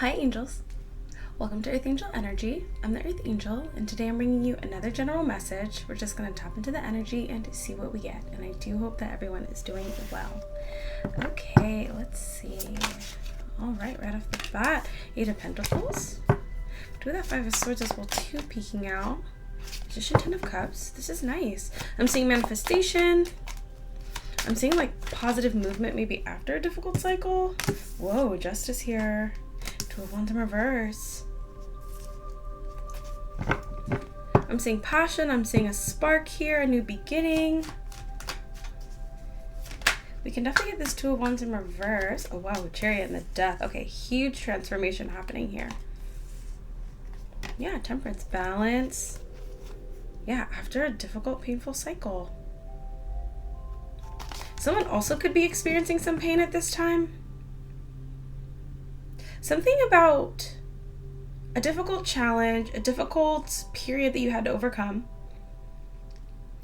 Hi angels, welcome to Earth Angel Energy. I'm the Earth Angel, and today I'm bringing you another general message. We're just going to tap into the energy and see what we get, and I do hope that everyone is doing well. Okay, let's see. Alright, right off the bat, 8 of Pentacles. Do that 5 of Swords as well too, peeking out. Just a 10 of Cups. This is nice. I'm seeing manifestation. I'm seeing like positive movement maybe after a difficult cycle. Whoa, Justice here. 2 of Wands in reverse. I'm seeing passion. I'm seeing a spark here, a new beginning. We can definitely get this 2 of Wands in reverse. Oh wow, Chariot and the Death. Okay, huge transformation happening here. Yeah, Temperance, balance. Yeah, after a difficult, painful cycle. Someone also could be experiencing some pain at this time. Something about a difficult challenge, a difficult period that you had to overcome.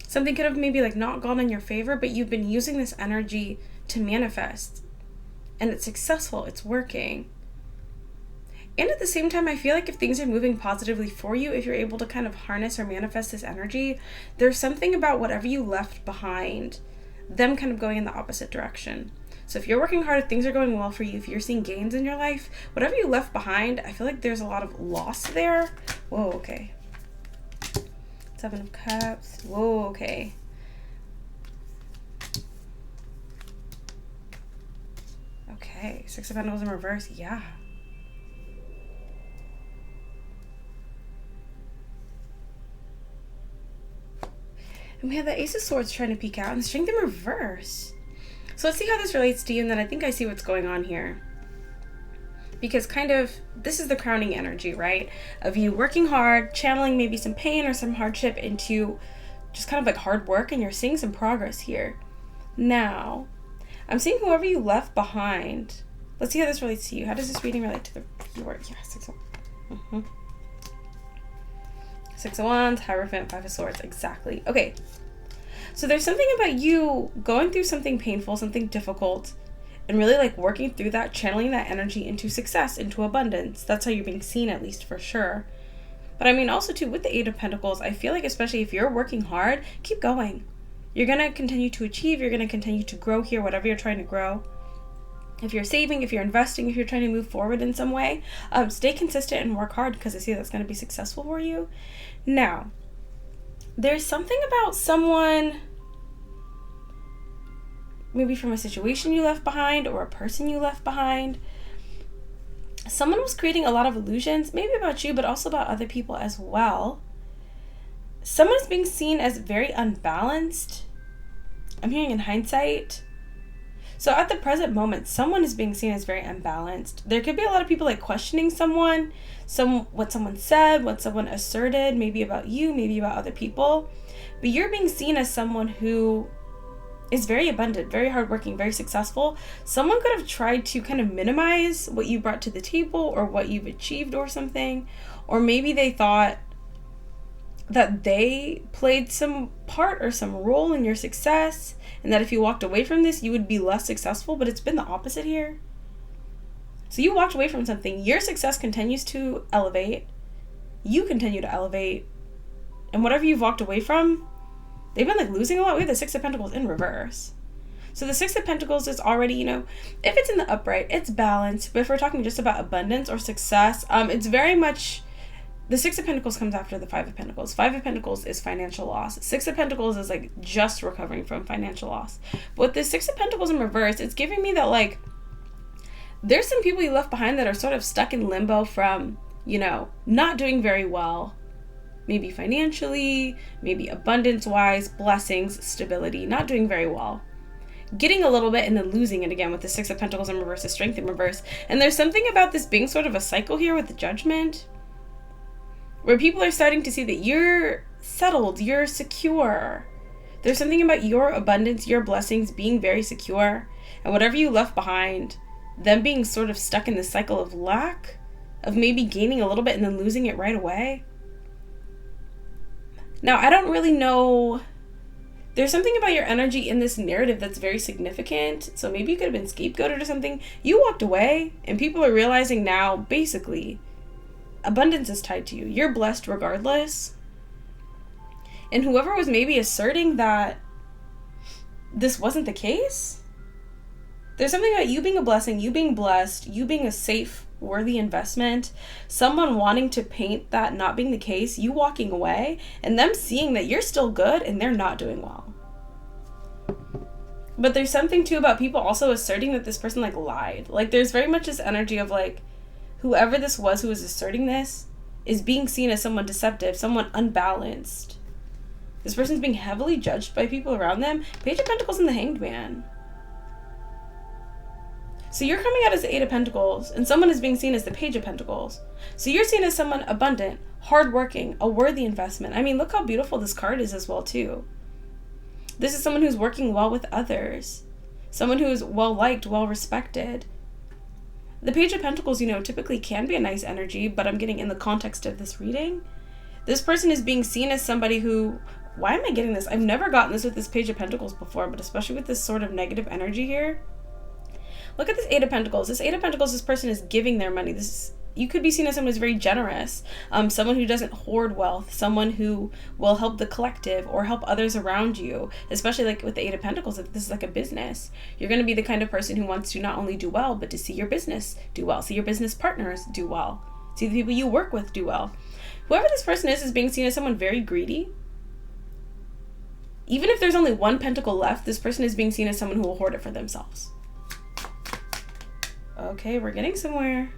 Something could have maybe like not gone in your favor, but you've been using this energy to manifest. And it's successful, it's working. And at the same time, I feel like if things are moving positively for you, if you're able to kind of harness or manifest this energy, there's something about whatever you left behind, them kind of going in the opposite direction. So if you're working hard, if things are going well for you, if you're seeing gains in your life, whatever you left behind, I feel like there's a lot of loss there. Whoa, okay. 7 of Cups. Whoa, okay. Okay, 6 of Pentacles in reverse. Yeah. And we have the Ace of Swords trying to peek out and Strength in reverse. So let's see how this relates to you, and then I think I see what's going on here. Because kind of, this is the crowning energy, right? Of you working hard, channeling maybe some pain or some hardship into just kind of like hard work, and you're seeing some progress here. Now, I'm seeing whoever you left behind. Let's see how this relates to you. How does this reading relate to the viewer? Yeah, 6 of 6 of Wands, Hierophant, 5 of Swords. Exactly. Okay. So there's something about you going through something painful, something difficult, and really like working through that, channeling that energy into success, into abundance. That's how you're being seen, at least for sure. But I mean also too, with the 8 of Pentacles, I feel like especially if you're working hard, keep going. You're going to continue to achieve. You're going to continue to grow here, whatever you're trying to grow. If you're saving, if you're investing, if you're trying to move forward in some way, stay consistent and work hard, because I see that's going to be successful for you. Now, there's something about someone, maybe from a situation you left behind or a person you left behind. Someone was creating a lot of illusions, maybe about you, but also about other people as well. Someone is being seen as very unbalanced. I'm hearing in hindsight. So at the present moment, someone is being seen as very unbalanced. There could be a lot of people like questioning someone, what someone said, what someone asserted, maybe about you, maybe about other people. But you're being seen as someone who is very abundant, very hardworking, very successful. Someone could have tried to kind of minimize what you brought to the table or what you've achieved or something. Or maybe they thought that they played some part or some role in your success, and that if you walked away from this, you would be less successful, but it's been the opposite here. So you walked away from something, your success continues to elevate, you continue to elevate, and whatever you've walked away from, they've been like losing a lot. We have the 6 of Pentacles in reverse. So the 6 of Pentacles is already, if it's in the upright, it's balanced, but if we're talking just about abundance or success, it's very much, the 6 of Pentacles comes after the 5 of Pentacles. 5 of Pentacles is financial loss. 6 of Pentacles is like just recovering from financial loss. But with the 6 of Pentacles in reverse, it's giving me that like, there's some people you left behind that are sort of stuck in limbo from, not doing very well. Maybe financially, maybe abundance-wise, blessings, stability, not doing very well. Getting a little bit and then losing it again with the 6 of Pentacles in reverse, the Strength in reverse. And there's something about this being sort of a cycle here with the Judgment, where people are starting to see that you're settled, you're secure. There's something about your abundance, your blessings being very secure, and whatever you left behind, them being sort of stuck in this cycle of lack, of maybe gaining a little bit and then losing it right away. Now, I don't really know There's something about your energy in this narrative that's very significant. So maybe you could have been scapegoated or something. You walked away, and people are realizing now, basically, abundance is tied to you. You're blessed regardless. And whoever was maybe asserting that this wasn't the case, there's something about you being a blessing, you being blessed, you being a safe, worthy investment, someone wanting to paint that not being the case, you walking away, and them seeing that you're still good and they're not doing well. But there's something too about people also asserting that this person like lied. Like there's very much this energy of like, whoever this was who was asserting this is being seen as someone deceptive, someone unbalanced. This person's being heavily judged by people around them. Page of Pentacles and the Hanged Man. So you're coming out as the Eight of Pentacles, and someone is being seen as the Page of Pentacles. So you're seen as someone abundant, hardworking, a worthy investment. I mean, look how beautiful this card is as well, too. This is someone who's working well with others. Someone who is well-liked, well-respected. The Page of Pentacles, typically can be a nice energy, but I'm getting in the context of this reading. This person is being seen as somebody who... Why am I getting this? I've never gotten this with this Page of Pentacles before, but especially with this sort of negative energy here. Look at this Eight of Pentacles. This Eight of Pentacles, this person is giving their money. You could be seen as someone who's very generous, someone who doesn't hoard wealth, someone who will help the collective or help others around you, especially like with the Eight of Pentacles. If this is like a business, you're going to be the kind of person who wants to not only do well, but to see your business do well, see your business partners do well, see the people you work with do well. Whoever this person is being seen as someone very greedy. Even if there's only one pentacle left, this person is being seen as someone who will hoard it for themselves. Okay, we're getting somewhere.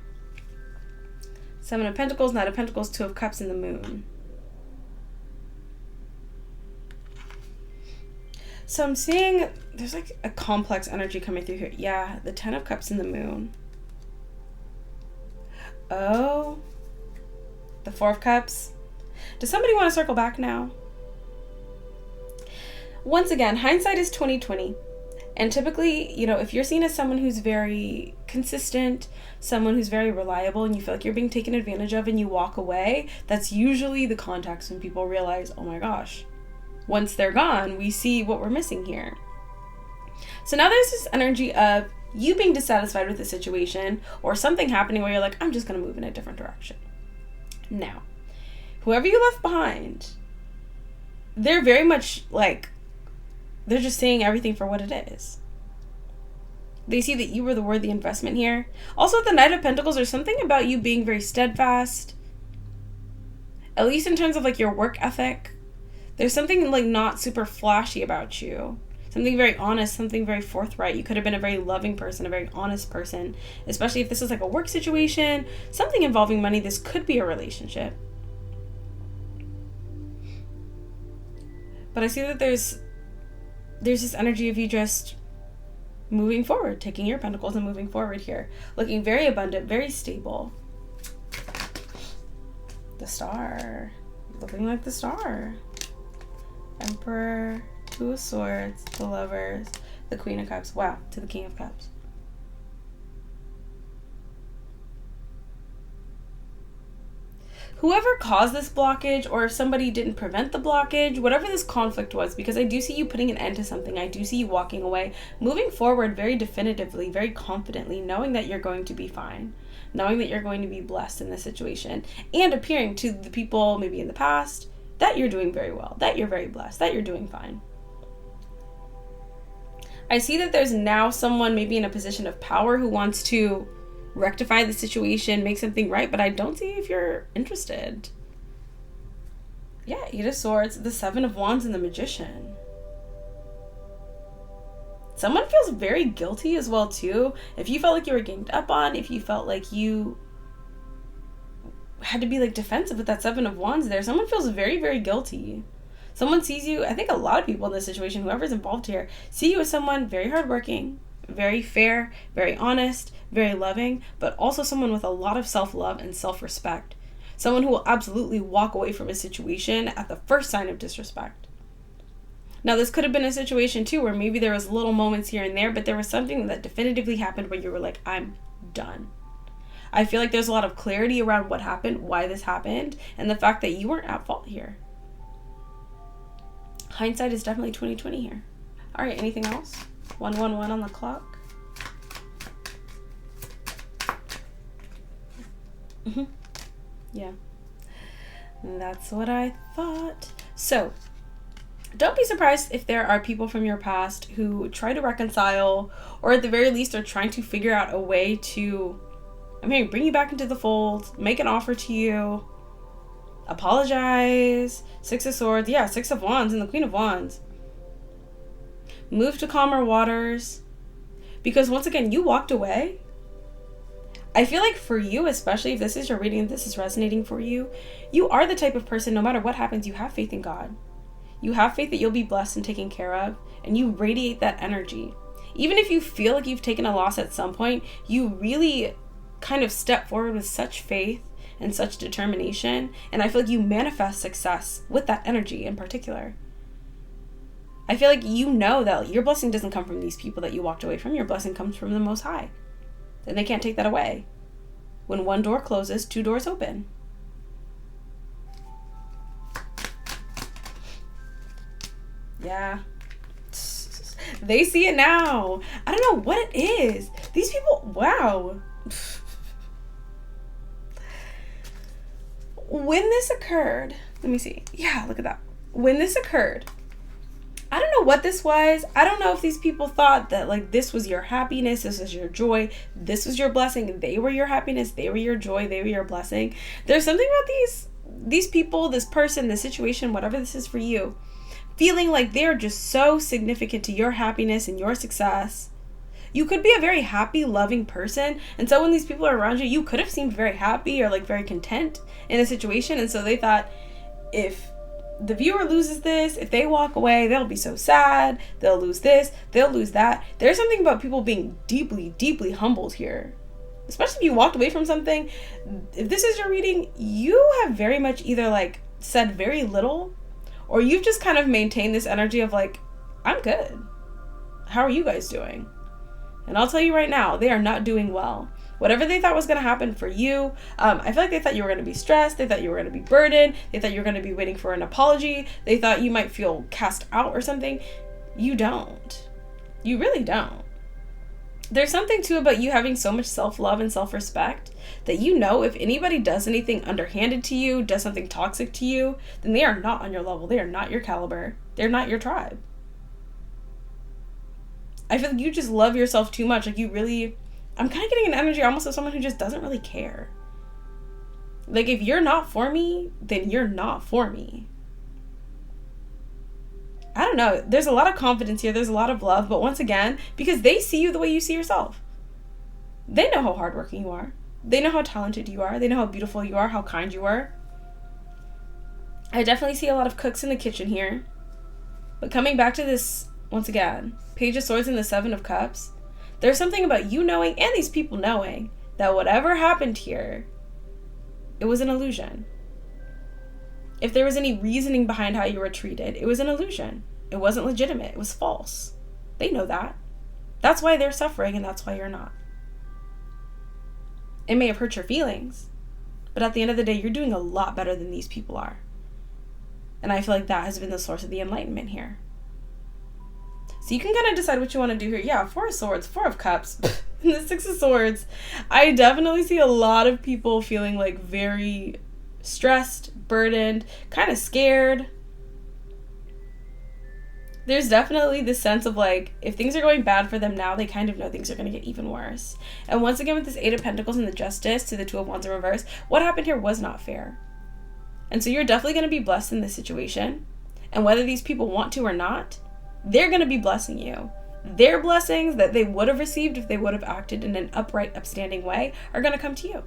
Seven of Pentacles, Knight of Pentacles, Two of Cups, and the Moon. So I'm seeing there's like a complex energy coming through here. Yeah, the Ten of Cups and the Moon. Oh, the Four of Cups. Does somebody want to circle back now? Once again, hindsight is 20/20. And typically, if you're seen as someone who's very consistent, someone who's very reliable, and you feel like you're being taken advantage of and you walk away, that's usually the context when people realize, oh my gosh, once they're gone, we see what we're missing here. So now there's this energy of you being dissatisfied with the situation or something happening where you're like, I'm just going to move in a different direction. Now, whoever you left behind, they're very much like, they're just seeing everything for what it is. They see that you were the worthy investment here. Also, at the Knight of Pentacles, there's something about you being very steadfast. At least in terms of like your work ethic. There's something like not super flashy about you. Something very honest, something very forthright. You could have been a very loving person, a very honest person. Especially if this is like a work situation, something involving money. This could be a relationship. But I see that there's this energy of you just moving forward, taking your pentacles and moving forward here. Looking very abundant, very stable. The Star. Looking like the Star. Emperor, Two of Swords, the Lovers, the Queen of Cups. Wow, to the King of Cups. Whoever caused this blockage, or if somebody didn't prevent the blockage, whatever this conflict was, because I do see you putting an end to something. I do see you walking away, moving forward very definitively, very confidently, knowing that you're going to be fine, knowing that you're going to be blessed in this situation, and appearing to the people maybe in the past that you're doing very well, that you're very blessed, that you're doing fine. I see that there's now someone maybe in a position of power who wants to rectify the situation, make something right, but I don't see if you're interested. Yeah, Eight of Swords, the Seven of Wands, and the Magician. Someone feels very guilty as well, too. If you felt like you were ganged up on, if you felt like you had to be like defensive with that Seven of Wands there, someone feels very, very guilty. Someone sees you, I think a lot of people in this situation, whoever's involved here, see you as someone very hardworking, very fair, very honest, very loving, but also someone with a lot of self-love and self-respect. Someone who will absolutely walk away from a situation at the first sign of disrespect. Now, this could have been a situation too where maybe there was little moments here and there, but there was something that definitively happened where you were like, I'm done. I feel like there's a lot of clarity around what happened, why this happened, and the fact that you weren't at fault here. Hindsight is definitely 20/20 here. All right, anything else? 111 on the clock. Yeah. That's what I thought. So, don't be surprised if there are people from your past who try to reconcile, or at the very least are trying to figure out a way to, bring you back into the fold, make an offer to you, apologize. 6 of Swords, yeah, 6 of Wands and the Queen of Wands. Move to calmer waters. Because once again, you walked away. I feel like for you, especially if this is your reading and this is resonating for you, you are the type of person, no matter what happens, you have faith in God. You have faith that you'll be blessed and taken care of, and you radiate that energy. Even if you feel like you've taken a loss at some point, you really kind of step forward with such faith and such determination, and I feel like you manifest success with that energy in particular. I feel like you know that your blessing doesn't come from these people that you walked away from. Your blessing comes from the Most High. And they can't take that away. When one door closes, 2 doors open. Yeah. They see it now. I don't know what it is. These people, wow. When this occurred, let me see. Yeah, look at that. When this occurred, I don't know what this was. I don't know if these people thought that like this was your happiness, this was your joy, this was your blessing. They were your happiness, they were your joy, they were your blessing. There's something about these people, this person, this situation, whatever this is for you, feeling like they're just so significant to your happiness and your success. You could be a very happy, loving person, and so when these people are around you, you could have seemed very happy or like very content in a situation, and so they thought if the viewer loses this, if they walk away, they'll be so sad, they'll lose this, they'll lose that. There's something about people being deeply, deeply humbled here. Especially if you walked away from something. If this is your reading, you have very much either like said very little, or you've just kind of maintained this energy of like, I'm good. How are you guys doing? And I'll tell you right now, they are not doing well. Whatever they thought was going to happen for you, I feel like they thought you were going to be stressed. They thought you were going to be burdened. They thought you were going to be waiting for an apology. They thought you might feel cast out or something. You don't. You really don't. There's something too about you having so much self-love and self-respect that you know if anybody does anything underhanded to you, does something toxic to you, then they are not on your level. They are not your caliber. They're not your tribe. I feel like you just love yourself too much. Like you really... I'm kind of getting an energy almost of someone who just doesn't really care. Like, if you're not for me, then you're not for me. I don't know. There's a lot of confidence here. There's a lot of love. But once again, because they see you the way you see yourself. They know how hardworking you are. They know how talented you are. They know how beautiful you are, how kind you are. I definitely see a lot of cooks in the kitchen here. But coming back to this, once again, Page of Swords and the 7 of Cups, there's something about you knowing and these people knowing that whatever happened here, it was an illusion. If there was any reasoning behind how you were treated, it was an illusion. It wasn't legitimate. It was false. They know that. That's why they're suffering and that's why you're not. It may have hurt your feelings, but at the end of the day, you're doing a lot better than these people are. And I feel like that has been the source of the enlightenment here. So you can kind of decide what you want to do here. Yeah, 4 of Swords, 4 of Cups, and the 6 of Swords. I definitely see a lot of people feeling like very stressed, burdened, kind of scared. There's definitely this sense of like, if things are going bad for them now, they kind of know things are going to get even worse. And once again, with this 8 of Pentacles and the Justice to the 2 of Wands in reverse, what happened here was not fair. And so you're definitely going to be blessed in this situation. And whether these people want to or not, they're going to be blessing you. Their blessings that they would have received if they would have acted in an upright, upstanding way are going to come to you.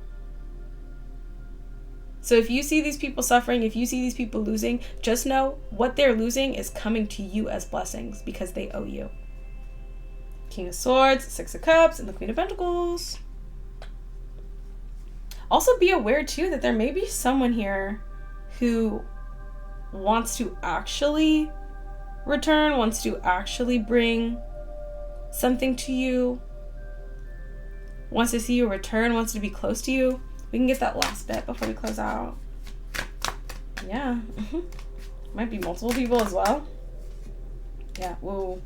So if you see these people suffering, if you see these people losing, just know what they're losing is coming to you as blessings because they owe you. King of Swords, 6 of Cups, and the Queen of Pentacles. Also be aware too that there may be someone here who wants to actually return, wants to actually bring something to you, wants to see you return, wants to be close to you. We can get that last bit before we close out. Yeah. Might be multiple people as well. Yeah, whoa.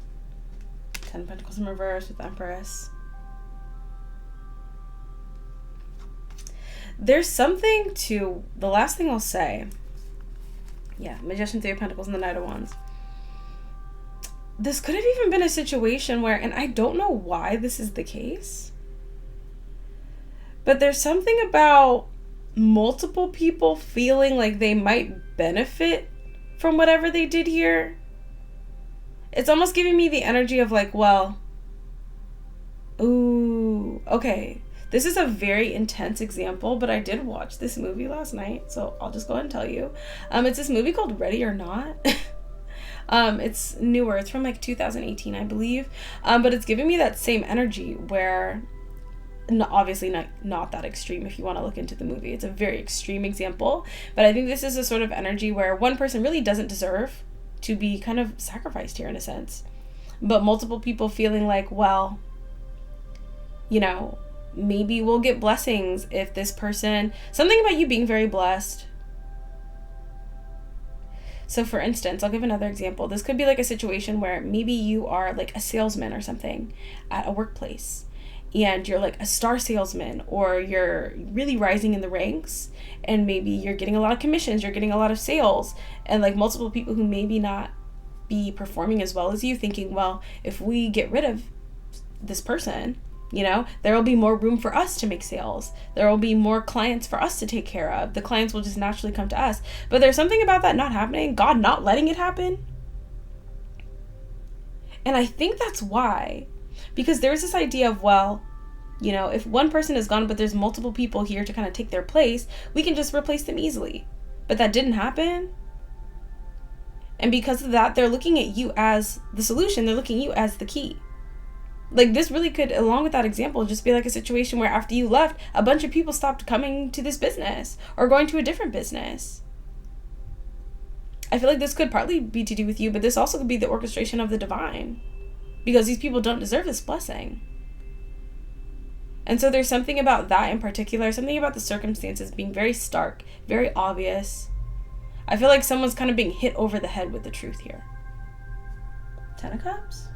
10 of Pentacles in reverse with Empress. There's something to, the last thing I'll say. Yeah, Magician, 3 of Pentacles, and the Knight of Wands. This could have even been a situation where, and I don't know why this is the case, but there's something about multiple people feeling like they might benefit from whatever they did here. It's almost giving me the energy of like, well, ooh, okay. This is a very intense example, but I did watch this movie last night, so I'll just go ahead and tell you. It's this movie called Ready or Not. It's newer. It's from like 2018, I believe. But it's giving me that same energy where, obviously not that extreme if you want to look into the movie. It's a very extreme example, but I think this is a sort of energy where one person really doesn't deserve to be kind of sacrificed here in a sense. But multiple people feeling like, well, you know, maybe we'll get blessings if this person, something about you being very blessed. So for instance, I'll give another example. This could be like a situation where maybe you are like a salesman or something at a workplace, and you're like a star salesman, or you're really rising in the ranks, and maybe you're getting a lot of commissions, you're getting a lot of sales, and like multiple people who maybe not be performing as well as you, thinking, well, if we get rid of this person, you know, there will be more room for us to make sales. There will be more clients for us to take care of. The clients will just naturally come to us. But there's something about that not happening, God not letting it happen. And I think that's why. Because there's this idea of, well, you know, if one person is gone, but there's multiple people here to kind of take their place, we can just replace them easily. But that didn't happen. And because of that, they're looking at you as the solution. They're looking at you as the key. Like, this really could, along with that example, just be like a situation where after you left, a bunch of people stopped coming to this business or going to a different business. I feel like this could partly be to do with you, but this also could be the orchestration of the divine, because these people don't deserve this blessing. And so there's something about that in particular, something about the circumstances being very stark, very obvious. I feel like someone's kind of being hit over the head with the truth here. 10 of Cups.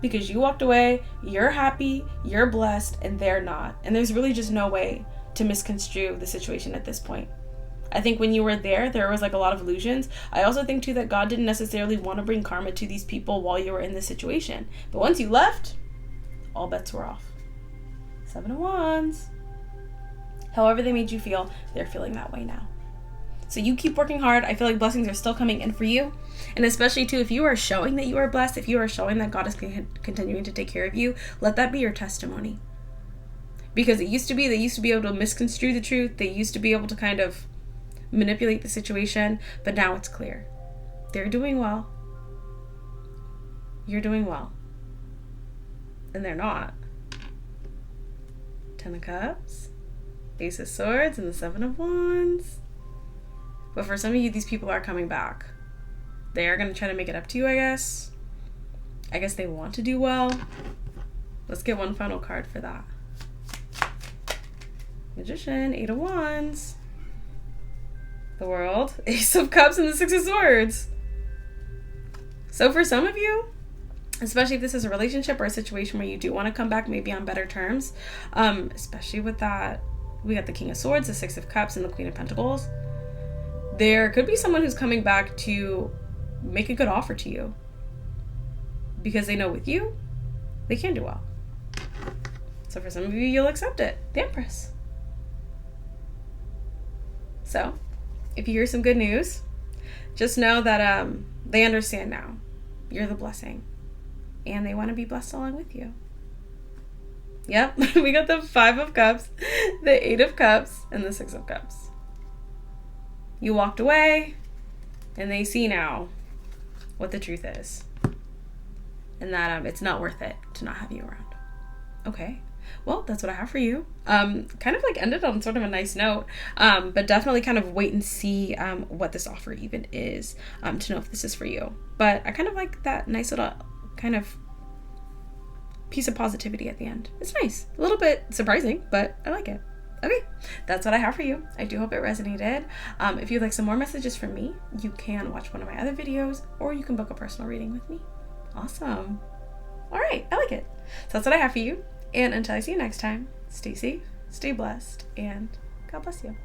Because you walked away, you're happy, you're blessed, and they're not. And there's really just no way to misconstrue the situation at this point. I think when you were there was like a lot of illusions. I also think too that God didn't necessarily want to bring karma to these people while you were in this situation. But once you left, all bets were off. 7 of Wands. However they made you feel, they're feeling that way now. So you keep working hard. I feel like blessings are still coming in for you. And especially too, if you are showing that you are blessed, if you are showing that God is continuing to take care of you, let that be your testimony. Because it used to be, they used to be able to misconstrue the truth. They used to be able to kind of manipulate the situation. But now it's clear. They're doing well. You're doing well. And they're not. 10 of Cups. Ace of Swords and the 7 of Wands. But for some of you, these people are coming back. They are going to try to make it up to you, I guess. I guess they want to do well. Let's get one final card for that. Magician, 8 of Wands. The World, Ace of Cups, and the 6 of Swords. So for some of you, especially if this is a relationship or a situation where you do want to come back maybe on better terms, especially with that, we got the King of Swords, the 6 of Cups, and the Queen of Pentacles. There could be someone who's coming back to make a good offer to you because they know with you, they can do well. So for some of you, you'll accept it. The Empress. So if you hear some good news, just know that they understand now. You're the blessing. And they want to be blessed along with you. Yep, we got the 5 of Cups, the 8 of Cups, and the 6 of Cups. You walked away, and they see now what the truth is. And that it's not worth it to not have you around. Okay, well, that's what I have for you. Kind of like ended on sort of a nice note, but definitely kind of wait and see what this offer even is to know if this is for you. But I kind of like that nice little kind of piece of positivity at the end. It's nice. A little bit surprising, but I like it. Okay, that's what I have for you. I do hope it resonated. If you'd like some more messages from me, you can watch one of my other videos, or you can book a personal reading with me. Awesome. All right. I like it. So that's what I have for you. And until I see you next time, stay safe, stay blessed, and God bless you.